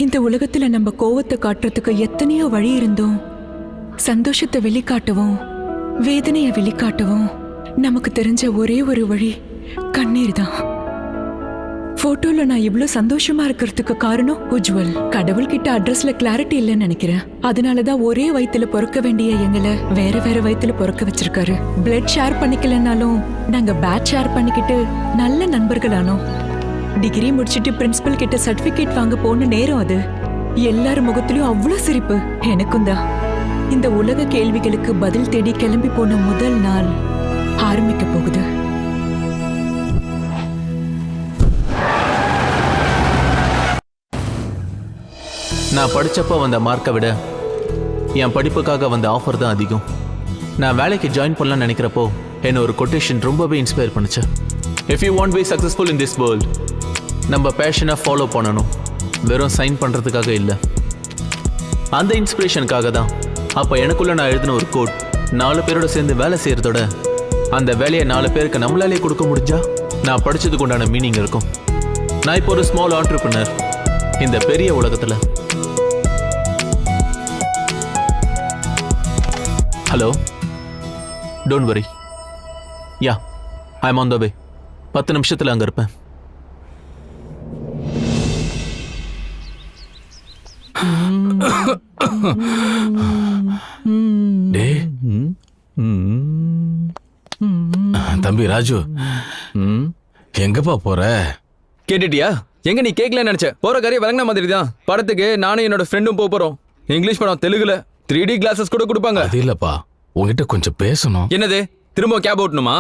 இந்த உலகத்துல நம்ம கோவத்தை காட்டுறதுக்கு எத்தனையோ வழி இருந்தோம். சந்தோஷத்தை வெளிக்காட்டவும் வேதனையை வெளிக்காட்டவும் நமக்கு தெரிஞ்ச ஒரே ஒரு வழி கண்ணீர் தான். போட்டோல நான் இவ்ளோ சந்தோஷமா இருக்கிறதுக்கு காரணம் உஜ்வல். கடவுள்கிட்ட அட்ரஸ்ல கிளாரிட்டி இல்லைன்னு நினைக்கிறேன். அதனாலதான் ஒரே வயித்துல பொறுக்க வேண்டிய எங்களை வேற வேற வயித்துல பொறுக்க வச்சிருக்காரு. பிளட் ஷேர் பண்ணிக்கலனாலும் நாங்க பேட் ஷேர் பண்ணிக்கிட்டு நல்ல நண்பர்களானோம். டிகிரி முடிச்சிட்டு பிரின்சிபல் கிட்ட சர்டிபிகேட் வாங்க போன நேரம் அது. எல்லார் முகத்திலயும் அவ்வளவு சிரிப்பு. எனக்கும் தான். இந்த உலக கேள்விகளுக்கு பதில் தேடி கிளம்பி போன முதல் நாள் ஆரம்பிக்க போகுது. நான் படிச்சப்போ வந்த மார்க்கை விட என் படிப்புக்காக வந்த ஆஃபர் தான் அதிகம். நான் வேலைக்கு ஜாயின் பண்ணலாம்னு நினைக்கிறப்போ என்ன ஒரு கொட்டேஷன் ரொம்பவே இன்ஸ்பயர் பண்ணுச்சு. If you want be successful in this world, நம்ம பேஷனை ஃபாலோ பண்ணணும், வெறும் சைன் பண்ணுறதுக்காக இல்லை. அந்த இன்ஸ்பிரேஷனுக்காக தான் அப்போ எனக்குள்ள நான் எழுதின ஒரு கோட், 4 பேரோட சேர்ந்து வேலை செய்கிறதோட அந்த வேலையை 4 பேருக்கு நம்மளாலே கொடுக்க முடிஞ்சா நான் படித்ததுக்கு உண்டான மீனிங் இருக்கும். நான் இப்போ ஒரு ஸ்மால் ஆண்டர்பிரினர் இந்த பெரிய உலகத்தில். Hello, don't worry. Yeah, I am on the வே. 10 நிமிஷத்தில் அங்கே இருப்பேன். தம்பி ராஜு, எங்கப்பா போற? கேட்டுட்டியா? எங்க நீ கேட்கல நினைச்ச போற காரியம் விளங்கின மாதிரி தான். படத்துக்கு நானும் என்னோட ஃப்ரெண்டும் போறோம். இங்கிலீஷ் படம், தெலுங்குல 3D கிளாஸஸ் கூட கொடுப்பாங்க. அது இல்லப்பா, உங்ககிட்ட கொஞ்சம் பேசணும். என்னது, திரும்ப கேப் ஓட்டணுமா?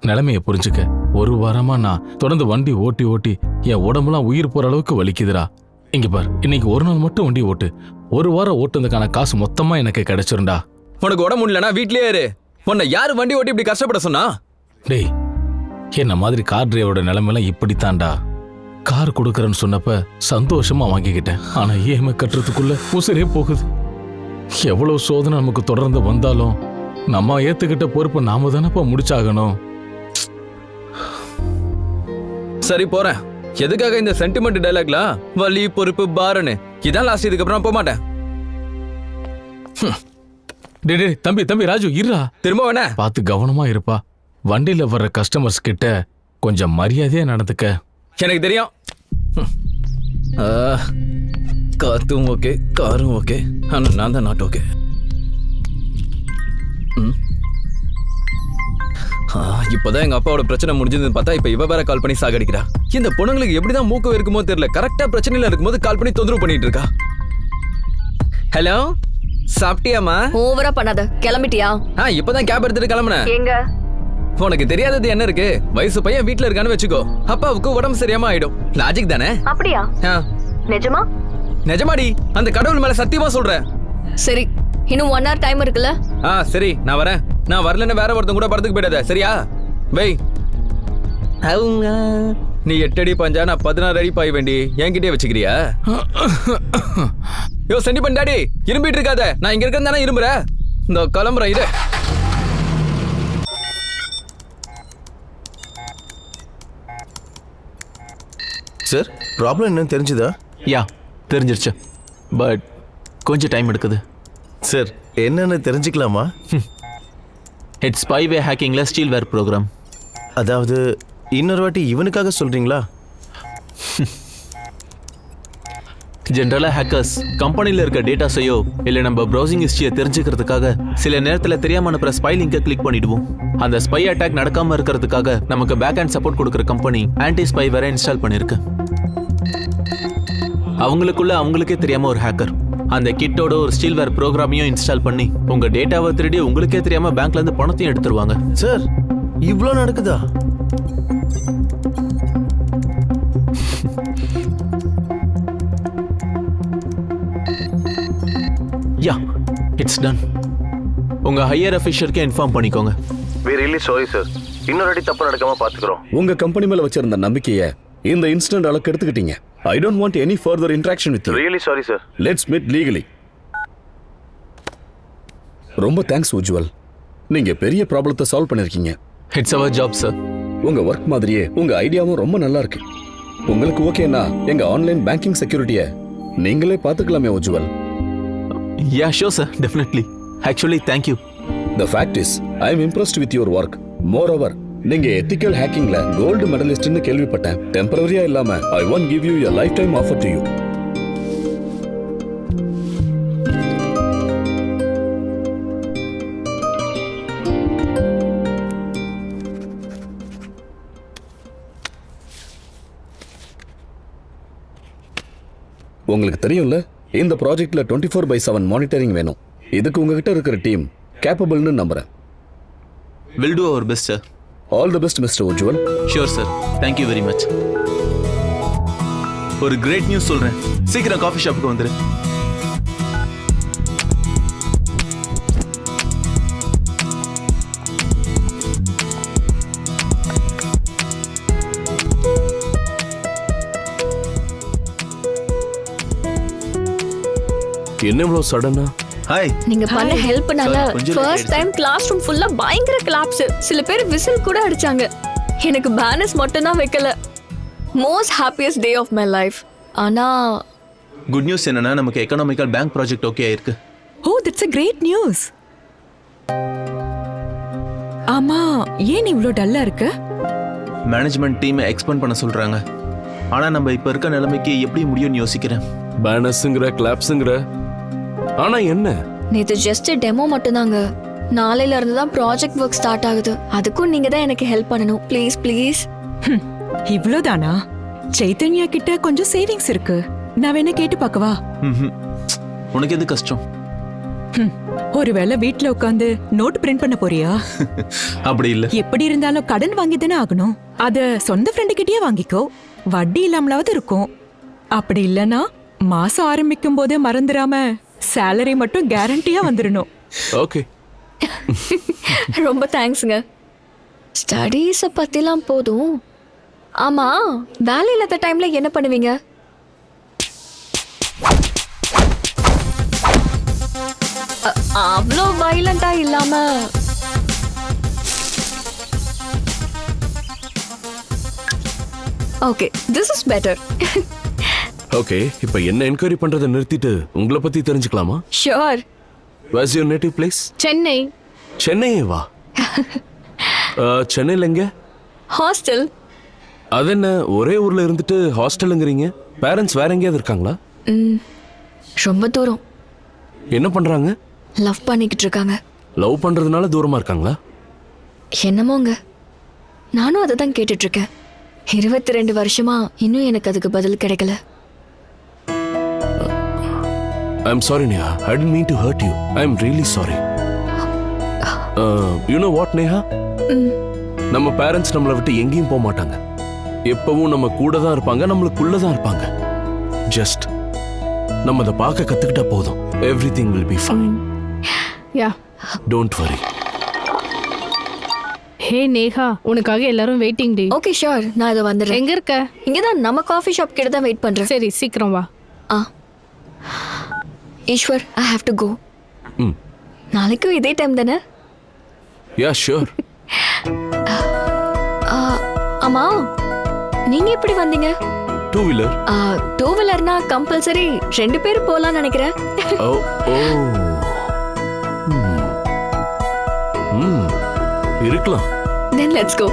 நிலைமைய புரிஞ்சுக்க. ஒரு வாரமா நான் தொடர்ந்து வண்டி ஓட்டி ஓட்டி என் உடம்புலாம் உயிர் போற அளவுக்கு வலிக்குதுடா. இங்க பார், இன்னைக்கு ஒரு நாள் மட்டும் வண்டி ஓட்டு. ஒரு வாரம் ஓட்டுனதுக்கான காசு மொத்தமா எனக்கு கிடைச்சிருண்டா. உனக்கு உடம்பு முடியலனா வீட்லயே இரு. உன்னை யாரு வண்டி ஓட்டி இப்படி கஷ்டப்பட சொன்னா? டேய், என்ன மாதிரி கார் டிரைவரோட நிலைமைலாம் இப்படித்தான்டா. கார் கொடுக்கறேன்னு சொன்னப்ப சந்தோஷமா வாங்கிக்கிட்டேன். ஆனா EMI கட்டுறதுக்குள்ள உசுரே போகுது. எவ்வளவு சோதனை நமக்கு தொடர்ந்து வந்தாலும் நம்ம ஏத்துக்கிட்ட பொறுப்பை நாம தானப்பா முடிச்சாகணும். சரி போறேன். எதுக்காக இந்த சென்டிமெண்ட் டைலாக்லாம்? வலி, பொறுப்பு, பாரன்னு இதான் லாஸ்ட். இதுக்கப்புறம் போக மாட்டேன். டே தம்பி தம்பி ராஜு, இருடா. திரும்ப வேணா பார்த்து கவனமா இருப்பா. வண்டியில வர்ற கஸ்டமர்ஸ் கிட்ட கொஞ்சம் மரியாதையா நடந்துக்க. எனக்கு தெரியும். காத்தும் ஓகே, காரும் ஓகே, ஆனா நான் தான் நாட் ஓகே. இப்பதான் எங்க அப்பாவோட பிரச்சனை முடிஞ்சதுன்னு பார்த்தா இப்ப இவ வேற கால் பண்ணி சாகடிக்கிறா. இந்த பொண்ணுங்களுக்கு எப்படிதான் மூக்கு இருக்குமோ தெரியல. கரெக்டா பிரச்சனையில இருக்கும்போது கால் பண்ணி தொந்தரவு பண்ணிட்டு இருக்கா. ஹலோ, சாப்பிட்டியாமா? ஓவரா பண்ணாத, கிளம்பிட்டியா? இப்பதான் கேப் எடுத்துட்டு கிளம்புனேன். எங்க? உனக்கு தெரியாதது என்ன இருக்கு? வயசு பையன் வீட்டுல இருக்கான்னு வச்சுக்கோ. அப்பாவுக்கு உடம்பு சரியாம ஆயிடும். லாஜிக் தானே? அப்படியா? நிஜமா? நிஜமாடி, அந்த கடவுள் மேல சத்தியமா சொல்றேன். சரி, இன்னும் 1 hour டைம் இருக்குல்ல? சரி, நான் வரேன். நான் வரலன்னு வேற ஒருத்தன் கூட படத்துக்கு போயிடாத, சரியா? வெய். நீ 8 அடி பாஞ்சா, நான் 16 அடி பாய் வேண்டி என்கிட்டயே வச்சுக்கிறியா? யோ சென்டி பண்ணாடி, இரும்பிட்டு இருக்காத. நான் இங்க இருக்கேன் தானே இரும்புற. இந்த கிளம்புற இது. சார், ப்ராப்ளம் என்னன்னு தெரிஞ்சுதா? யா, தெரிஞ்சிருச்சு. பட் கொஞ்சம் டைம் எடுக்குது. சார், என்னன்னு தெரிஞ்சுக்கலாமா? இட்ஸ் ஸ்பைவே ஹேக்கிங்ல ஸ்டீல்வேர் ப்ரோக்ராம். அதாவது இன்னொரு வாட்டி இவனுக்காக சொல்றீங்களா? ஜென்ரலாக ஹேக்கர்ஸ் கம்பெனியில் இருக்க டேட்டாஸையோ இல்லை நம்ம ப்ரௌசிங் ஹிஸ்ட்ரியை தெரிஞ்சுக்கிறதுக்காக சில நேரத்தில் தெரியாமல் அனுப்புகிற ஸ்பை லிங்கை கிளிக் பண்ணிடுவோம். அந்த ஸ்பை அட்டாக் நடக்காமல் இருக்கிறதுக்காக நமக்கு பேக் ஹேண்ட் சப்போர்ட் கொடுக்குற கம்பெனி ஆன்டி ஸ்பை வேற இன்ஸ்டால் பண்ணியிருக்கு. அவங்களுக்கே தெரியாமல் ஒரு ஹேக்கர் அந்த கிட்டோட ஒரு ஸ்டீல்வேர் ப்ரோக்ராமையும் இன்ஸ்டால் பண்ணி உங்கள் டேட்டாவை திருடி உங்களுக்கே தெரியாமல் பேங்க்லேருந்து பணத்தையும் எடுத்துருவாங்க. சார், இவ்வளோ நடக்குதா? யா, இட்ஸ் டன். உங்க ஹையர் அஃபிஷியலுக்கு இன்ஃபார்ம் பண்ணிக்கோங்க. We really sorry sir. இன்னொரு அடி தப்பு நடக்காம பாத்துக்கிறோம். உங்க கம்பெனி மேல வச்சிருந்த நம்பிக்கையை இந்த இன்சிடென்ட் அளவுக்கு எடுத்துக்கிட்டீங்க. I don't want any further interaction with you. Really sorry sir. Let's meet legally. ரொம்ப தேங்க்ஸ் உஜ்வல். நீங்க பெரிய ப்ராப்ளத்தை சால்வ் பண்ணிருக்கீங்க. It's our job sir. உங்க ஒர்க் மாதிரியே உங்க ஐடியாவும் ரொம்ப நல்லா இருக்கு. உங்களுக்கு ஓகேனா எங்க ஆன்லைன் பேங்கிங் செக்யூரிட்டியை நீங்களே பார்த்துக்கலாமே Ujjwal. Yeah sure sir, definitely. Actually thank you. The fact is, I am impressed with your work. Moreover, நீங்க ethical hackingல கோல்டு மெடலிஸ்ட்னு கேள்விப்பட்டேன். டெம்பரரியா இல்லாம I won't give you a lifetime offer to you. உங்களுக்கு தெரியும்ல, இந்த ப்ராஜெக்ட்ல 24/7 மானிட்டரிங் வேணும். இதுக்கு உங்ககிட்ட இருக்கிற டீம் கேப்பபிள்னு நம்புறேன். Will do our best sir. All the best mister Ujjwal. Sure sir, thank you very much. ஒரு கிரேட் நியூஸ் சொல்றேன், சீக்கிரம் காஃபி ஷாப்புக்கு வந்துரு. என்ன இவ்வளவு சடனா? ஹாய். நீங்க பண்ண ஹெல்ப்னால Sorry, கொஞ்சம் late first time class room ஃபுல்லா பயங்கர கிளாப்ஸ். சில பேர் விசில் கூட அடிச்சாங்க. எனக்கு பேனர்ஸ் மட்டும் தான் வைக்கல. Most happiest day of my life. ஆனா குட் நியூஸ் என்னன்னா நமக்கு எக்கனாமிக்கல் பேங்க் ப்ராஜெக்ட் ஓகே ஆயிருக்கு. Oh that's a great news. ஆமா, ஏன் இவ்ளோ டல்லா இருக்க? மேனேஜ்மெண்ட் டீம் எக்ஸ்பேண்ட் பண்ண சொல்றாங்க. ஆனா நம்ம இப்ப இருக்க நிலைமைக்கு எப்படி முடியும்னு யோசிக்கிறேன். பேனர்ஸுங்கிற கிளாப்ஸுங்கிற, ஆனா என்ன? நேத்து ஜஸ்ட் டெமோ மட்டும் தாங்க. நாளையில இருந்து தான் ப்ராஜெக்ட் ஒர்க் ஸ்டார்ட் ஆகுது. அதுக்கும் நீங்க தான் எனக்கு ஹெல்ப் பண்ணணும். Please please. இவ்ளோதானா? சைத்தன்யா கிட்ட கொஞ்சம் சேவிங்ஸ் இருக்கு, நான் வேணா கேட்டு பார்க்கவா? ம்ஹும். உனக்கு எது கஷ்டம்? ஒருவேளை வீட்ல உட்காந்து நோட் பிரிண்ட் பண்ண போறியா? அப்படி இல்ல. எப்படி இருந்தாலும் கடன் வாங்கி தானே ஆகணும். அத சொந்த ஃப்ரெண்டு கிட்டயே வாங்கிக்கோ, வட்டி இல்லாமலாவது இருக்கும். அப்படி இல்லனா மாசம் ஆரம்பிக்கும் போதே மறந்துடாம சேலரி மட்டும் கேரண்டியா வந்துடணும். ஓகே. ரொம்ப தேங்க்ஸ்ங்க. ஸ்டடீஸை பத்திலாம் போதும். ஆமா, வேலை இல்லாத டைம்ல என்ன பண்ணுவீங்க? அவ்வளோ வயலண்டா இல்லாம okay, this is better. Okay, இப்போ என்ன என்கொயரி பண்றதை நிறுத்திட்டு உங்களை பத்தி தெரிஞ்சுக்கலாமா? Sure. What's your native place? Chennai. சென்னையே வா. சென்னையில் எங்க? ஹாஸ்டல். அது என்ன, ஒரே ஊர்ல இருந்துட்டு ஹாஸ்டலுங்கிறீங்க? பேரண்ட்ஸ் வேற எங்கேயாவது இருக்காங்களா? ரொம்ப தூரம். என்ன பண்றாங்க? லவ் பண்ணிக்கிட்டு இருக்காங்க. லவ் பண்றதுனால தூரமா இருக்காங்களா? என்னமோங்க, நானும் அதை தான் கேட்டுட்டு இருக்கேன். 22 வருஷமா இன்னும் எனக்கு அதுக்கு பதில் கிடைக்கல. I'm sorry, Neha. I didn't mean to hurt you. I'm really sorry. You know what, Neha? நம்ம பேரண்ட்ஸ் நம்மளை விட்டு எங்கேயும் போக மாட்டாங்க. எப்பவும் நம்ம கூட தான் இருப்பாங்க, நம்மளுக்குள்ள தான் இருப்பாங்க. ஜஸ்ட் நம்ம அதை பார்க்க கத்துக்கிட்டா போதும். Everything will be fine. Yeah. Don't worry. ஹே நேஹா, உனக்காக எல்லாரும் வெயிட்டிங் டி. ஓகே ஷூர், நான் இதை வந்துடுறேன். எங்க இருக்க? இங்கே தான் நம்ம காஃபி ஷாப் கிட்ட தான் வெயிட் பண்ணுறேன். சரி, சீக்கிரம் வா. ஆ Eswar, I have to go. நாளைக்கும் இதே டைம் தானே? Yeah, sure. ஆமா, நீங்க எப்படி வந்தீங்க? 2-wheeler. 2-wheelerனா கம்பல்சரி 2 பேர் போகலாம்னு நினைக்கிறேன். Oh. இருக்கலாம். Then let's go.